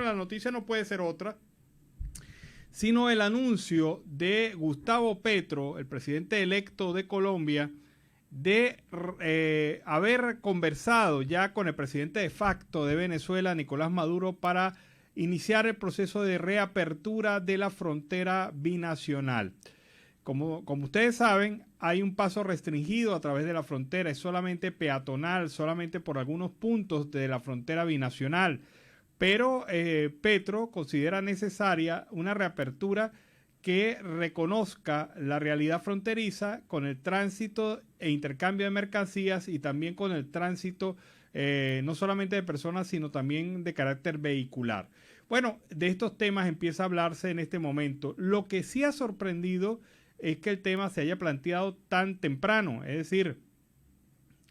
la noticia no puede ser otra, sino el anuncio de Gustavo Petro, el presidente electo de Colombia, de haber conversado ya con el presidente de facto de Venezuela, Nicolás Maduro, para iniciar el proceso de reapertura de la frontera binacional. Como ustedes saben, hay un paso restringido a través de la frontera, es solamente peatonal, solamente por algunos puntos de la frontera binacional. Pero Petro considera necesaria una reapertura que reconozca la realidad fronteriza con el tránsito e intercambio de mercancías y también con el tránsito no solamente de personas, sino también de carácter vehicular. Bueno, de estos temas empieza a hablarse en este momento. Lo que sí ha sorprendido es que el tema se haya planteado tan temprano, es decir,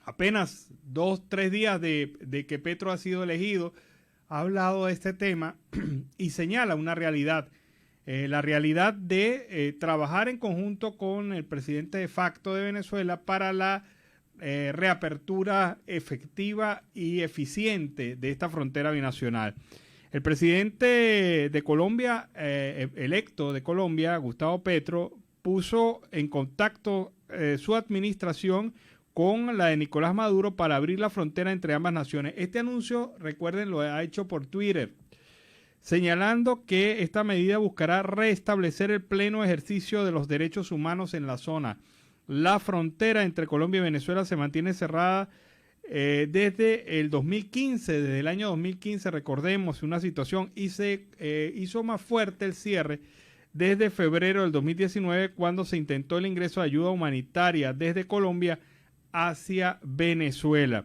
apenas 2-3 días de que Petro ha sido elegido, ha hablado de este tema y señala una realidad, la realidad de trabajar en conjunto con el presidente de facto de Venezuela para la reapertura efectiva y eficiente de esta frontera binacional. El presidente de Colombia, electo de Colombia, Gustavo Petro, puso en contacto su administración con la de Nicolás Maduro para abrir la frontera entre ambas naciones. Este anuncio, recuerden, lo ha hecho por Twitter, señalando que esta medida buscará restablecer el pleno ejercicio de los derechos humanos en la zona. La frontera entre Colombia y Venezuela se mantiene cerrada desde el 2015, desde el año 2015, recordemos, una situación, y se hizo más fuerte el cierre desde febrero del 2019, cuando se intentó el ingreso de ayuda humanitaria desde Colombia hacia Venezuela.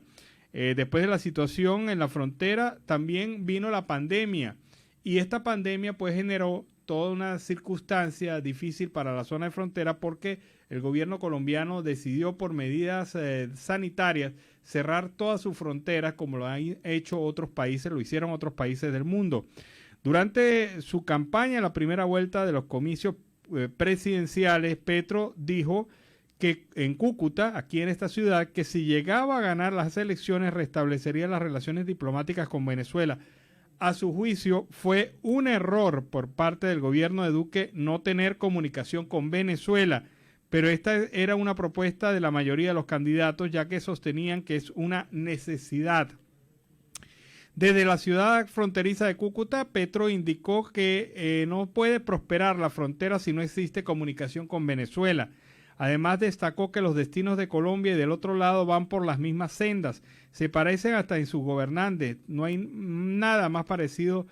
Después de la situación en la frontera, también vino la pandemia, y esta pandemia pues generó toda una circunstancia difícil para la zona de frontera, porque el gobierno colombiano decidió por medidas sanitarias cerrar todas sus fronteras, como lo han hecho otros países, lo hicieron otros países del mundo. Durante su campaña, en la primera vuelta de los comicios presidenciales, Petro dijo que en Cúcuta, aquí en esta ciudad, que si llegaba a ganar las elecciones restablecería las relaciones diplomáticas con Venezuela. A su juicio, fue un error por parte del gobierno de Duque no tener comunicación con Venezuela, pero esta era una propuesta de la mayoría de los candidatos, ya que sostenían que es una necesidad. Desde la ciudad fronteriza de Cúcuta, Petro indicó que no puede prosperar la frontera si no existe comunicación con Venezuela. Además, destacó que los destinos de Colombia y del otro lado van por las mismas sendas. Se parecen hasta en sus gobernantes. No hay nada más parecido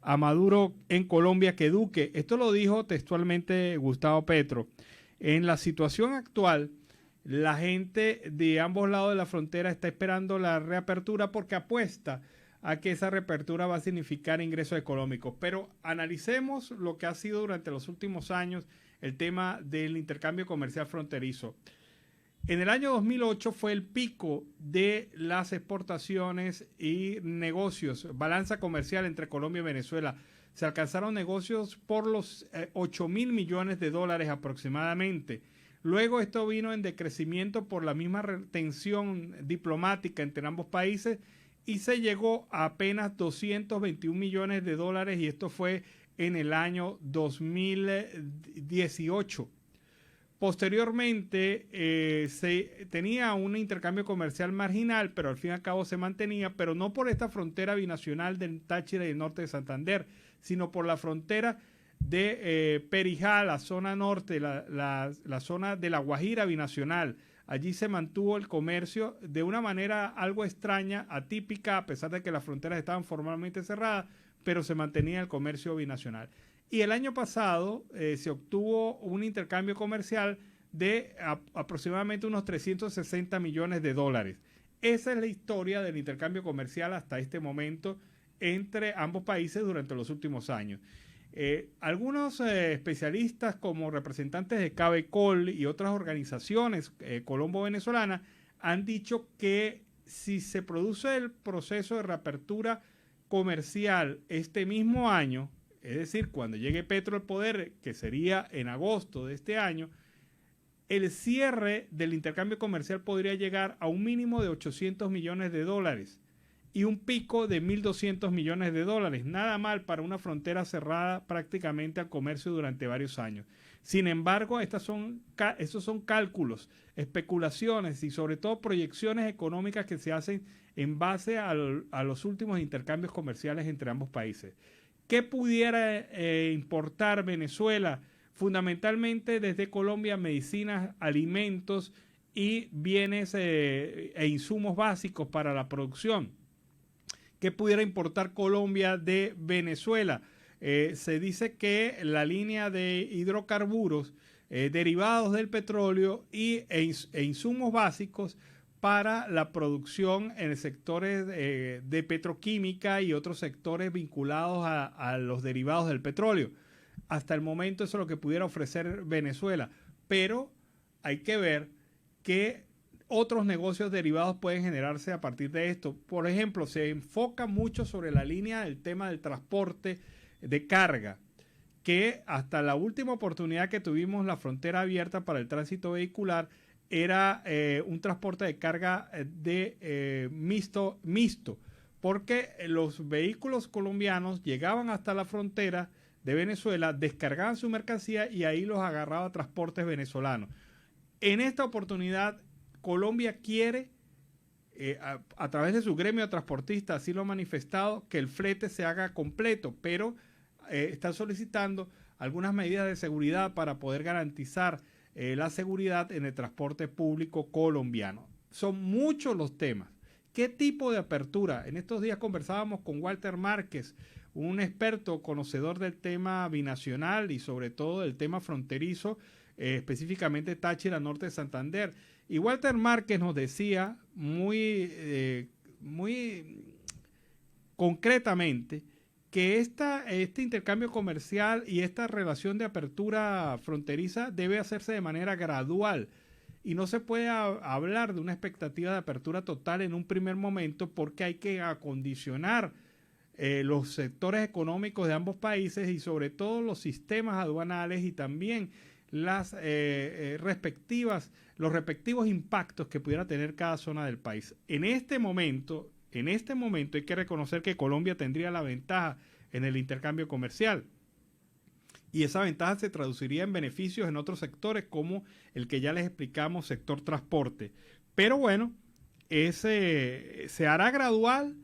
a Maduro en Colombia que Duque. Esto lo dijo textualmente Gustavo Petro. En la situación actual, la gente de ambos lados de la frontera está esperando la reapertura porque apuesta a que esa reapertura va a significar ingresos económicos. Pero analicemos lo que ha sido durante los últimos años el tema del intercambio comercial fronterizo. En el año 2008 fue el pico de las exportaciones y negocios, balanza comercial entre Colombia y Venezuela. Se alcanzaron negocios por los 8.000 millones de dólares aproximadamente. Luego esto vino en decrecimiento por la misma tensión diplomática entre ambos países y se llegó a apenas 221 millones de dólares, y esto fue en el año 2018. Posteriormente se tenía un intercambio comercial marginal, pero al fin y al cabo se mantenía, pero no por esta frontera binacional del Táchira y el norte de Santander, sino por la frontera de Perijá, la zona norte, la zona de La Guajira binacional. Allí se mantuvo el comercio de una manera algo extraña, atípica, a pesar de que las fronteras estaban formalmente cerradas, pero se mantenía el comercio binacional. Y el año pasado se obtuvo un intercambio comercial de aproximadamente unos 360 millones de dólares. Esa es la historia del intercambio comercial hasta este momento entre ambos países durante los últimos años. Algunos especialistas, como representantes de Cabecol y otras organizaciones colombo-venezolanas, han dicho que si se produce el proceso de reapertura comercial este mismo año, es decir, cuando llegue Petro al poder, que sería en agosto de este año, el cierre del intercambio comercial podría llegar a un mínimo de 800 millones de dólares. y un pico de 1.200 millones de dólares. Nada mal para una frontera cerrada prácticamente al comercio durante varios años. Sin embargo, estos son cálculos, especulaciones y sobre todo proyecciones económicas que se hacen en base a los últimos intercambios comerciales entre ambos países. ¿Qué pudiera importar Venezuela? Fundamentalmente desde Colombia, medicinas, alimentos y bienes e insumos básicos para la producción. ¿Qué pudiera importar Colombia de Venezuela? Se dice que la línea de hidrocarburos derivados del petróleo e insumos básicos para la producción en sectores de petroquímica y otros sectores vinculados a los derivados del petróleo. Hasta el momento eso es lo que pudiera ofrecer Venezuela, pero hay que ver que otros negocios derivados pueden generarse a partir de esto. Por ejemplo, se enfoca mucho sobre la línea del tema del transporte de carga, que hasta la última oportunidad que tuvimos la frontera abierta para el tránsito vehicular era un transporte de carga mixto, porque los vehículos colombianos llegaban hasta la frontera de Venezuela, descargaban su mercancía y ahí los agarraba transportes venezolanos. En esta oportunidad, Colombia quiere, a través de su gremio de transportistas, así lo ha manifestado, que el flete se haga completo, pero están solicitando algunas medidas de seguridad para poder garantizar la seguridad en el transporte público colombiano. Son muchos los temas. ¿Qué tipo de apertura? En estos días conversábamos con Walter Márquez, un experto conocedor del tema binacional y sobre todo del tema fronterizo, específicamente Táchira, norte de Santander. Y Walter Márquez nos decía muy concretamente que este intercambio comercial y esta relación de apertura fronteriza debe hacerse de manera gradual y no se puede hablar de una expectativa de apertura total en un primer momento porque hay que acondicionar los sectores económicos de ambos países y sobre todo los sistemas aduanales y también los respectivos impactos que pudiera tener cada zona del país. En este momento hay que reconocer que Colombia tendría la ventaja en el intercambio comercial y esa ventaja se traduciría en beneficios en otros sectores como el que ya les explicamos, sector transporte. Pero bueno, se hará gradual.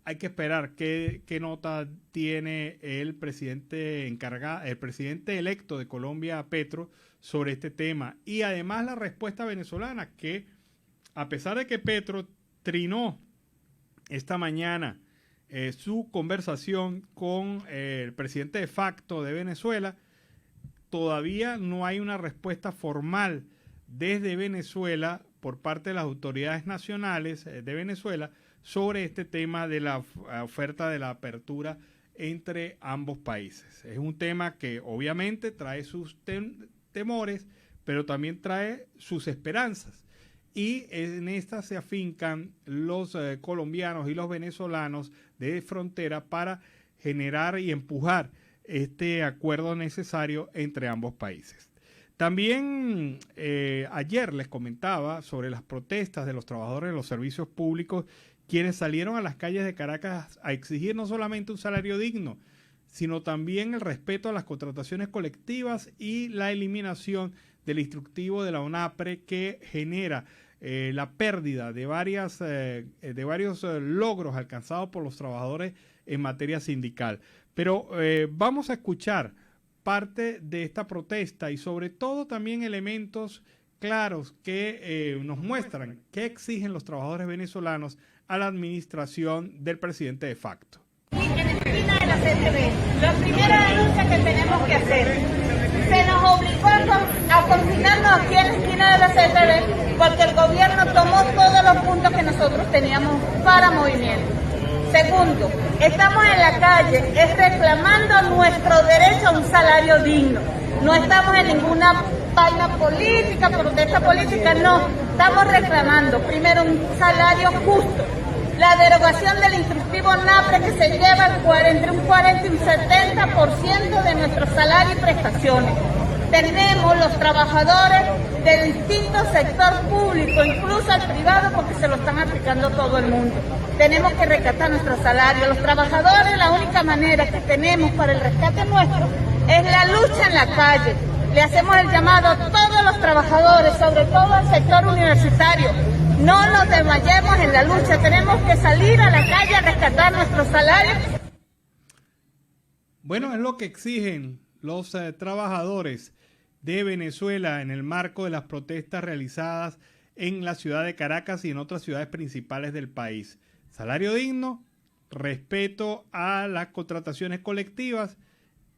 Hay que esperar qué nota tiene el presidente el presidente electo de Colombia, Petro, sobre este tema. Y además la respuesta venezolana, que a pesar de que Petro trinó esta mañana su conversación con el presidente de facto de Venezuela, todavía no hay una respuesta formal desde Venezuela por parte de las autoridades nacionales de Venezuela sobre este tema de la oferta de la apertura entre ambos países. Es un tema que obviamente trae sus temores, pero también trae sus esperanzas. Y en esta se afincan los colombianos y los venezolanos de frontera para generar y empujar este acuerdo necesario entre ambos países. También ayer les comentaba sobre las protestas de los trabajadores de los servicios públicos, quienes salieron a las calles de Caracas a exigir no solamente un salario digno, sino también el respeto a las contrataciones colectivas y la eliminación del instructivo de la ONAPRE que genera la pérdida de varios logros alcanzados por los trabajadores en materia sindical. Pero vamos a escuchar parte de esta protesta y sobre todo también elementos claros que nos muestran qué exigen los trabajadores venezolanos a la administración del presidente de facto. En la esquina de la CTV, la primera denuncia que tenemos que hacer, se nos obligó a confinarnos aquí en la esquina de la CTV porque el gobierno tomó todos los puntos que nosotros teníamos para movimiento. Segundo, estamos en la calle reclamando nuestro derecho a un salario digno. No estamos en ninguna vaina política, protesta política, no. Estamos reclamando primero un salario justo, la derogación del instructivo NAPRE que se lleva entre un 40 y un 70% de nuestro salario y prestaciones. tenemos los trabajadores del distinto sector público, incluso el privado, porque se lo están aplicando todo el mundo. Tenemos que rescatar nuestro salario. Los trabajadores, la única manera que tenemos para el rescate nuestro es la lucha en la calle. Le hacemos el llamado a todos los trabajadores, sobre todo al sector universitario. No nos desmayemos en la lucha, tenemos que salir a la calle a rescatar nuestros salarios. Bueno, es lo que exigen los trabajadores de Venezuela en el marco de las protestas realizadas en la ciudad de Caracas y en otras ciudades principales del país. Salario digno, respeto a las contrataciones colectivas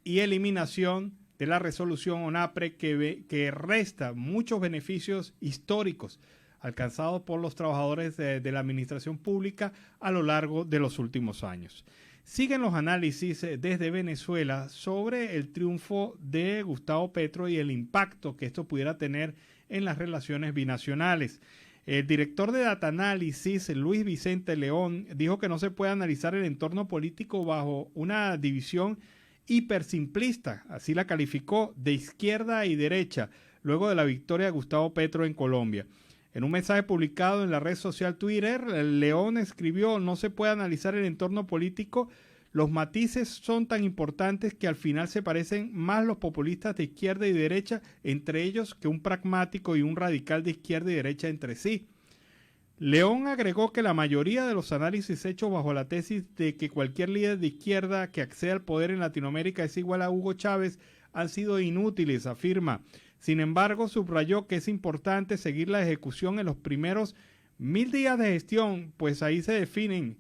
y eliminación de la resolución ONAPRE que resta muchos beneficios históricos alcanzados por los trabajadores de la administración pública a lo largo de los últimos años. Siguen los análisis desde Venezuela sobre el triunfo de Gustavo Petro y el impacto que esto pudiera tener en las relaciones binacionales. El director de Data Análisis, Luis Vicente León, dijo que no se puede analizar el entorno político bajo una división hipersimplista, así la calificó, de izquierda y derecha, luego de la victoria de Gustavo Petro en Colombia. En un mensaje publicado en la red social Twitter, León escribió: no se puede analizar el entorno político, los matices son tan importantes que al final se parecen más los populistas de izquierda y derecha entre ellos que un pragmático y un radical de izquierda y derecha entre sí. León agregó que la mayoría de los análisis hechos bajo la tesis de que cualquier líder de izquierda que acceda al poder en Latinoamérica es igual a Hugo Chávez han sido inútiles, afirma. Sin embargo, subrayó que es importante seguir la ejecución en los primeros 1000 días de gestión, pues ahí se definen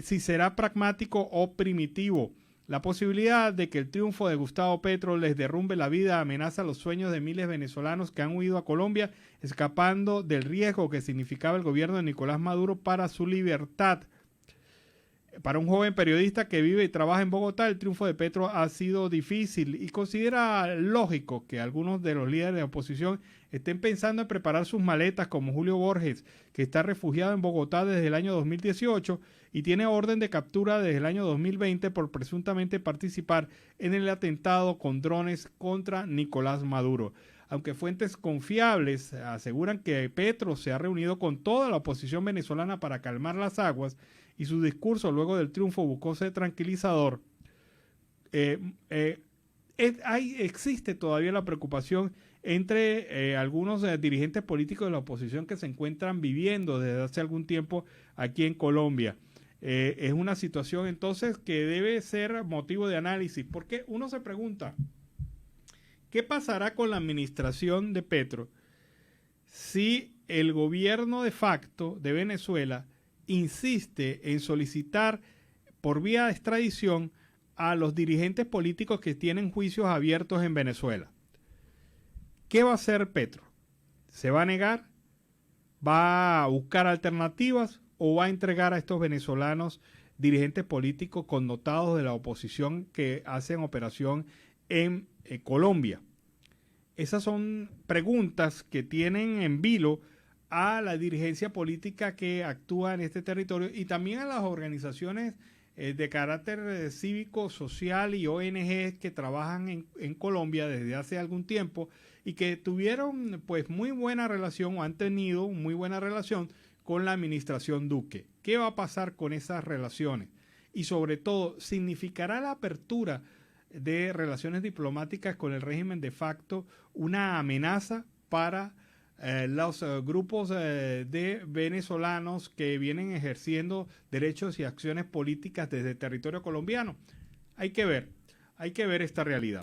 si será pragmático o primitivo. La posibilidad de que el triunfo de Gustavo Petro les derrumbe la vida amenaza los sueños de miles de venezolanos que han huido a Colombia, escapando del riesgo que significaba el gobierno de Nicolás Maduro para su libertad. Para un joven periodista que vive y trabaja en Bogotá, el triunfo de Petro ha sido difícil y considera lógico que algunos de los líderes de oposición estén pensando en preparar sus maletas, como Julio Borges, que está refugiado en Bogotá desde el año 2018 y tiene orden de captura desde el año 2020 por presuntamente participar en el atentado con drones contra Nicolás Maduro. Aunque fuentes confiables aseguran que Petro se ha reunido con toda la oposición venezolana para calmar las aguas y su discurso luego del triunfo buscó ser tranquilizador, existe todavía la preocupación entre algunos dirigentes políticos de la oposición que se encuentran viviendo desde hace algún tiempo aquí en Colombia. Es una situación entonces que debe ser motivo de análisis, porque uno se pregunta, ¿qué pasará con la administración de Petro si el gobierno de facto de Venezuela insiste en solicitar por vía de extradición a los dirigentes políticos que tienen juicios abiertos en Venezuela? ¿Qué va a hacer Petro? ¿Se va a negar? ¿Va a buscar alternativas o va a entregar a estos venezolanos dirigentes políticos connotados de la oposición que hacen operación en Colombia? Esas son preguntas que tienen en vilo a la dirigencia política que actúa en este territorio y también a las organizaciones de carácter cívico, social y ONG que trabajan en Colombia desde hace algún tiempo y que tuvieron pues muy buena relación o han tenido muy buena relación con la administración Duque. ¿Qué va a pasar con esas relaciones? Y sobre todo, ¿significará la apertura de relaciones diplomáticas con el régimen de facto una amenaza para los grupos de venezolanos que vienen ejerciendo derechos y acciones políticas desde el territorio colombiano? Hay que ver esta realidad.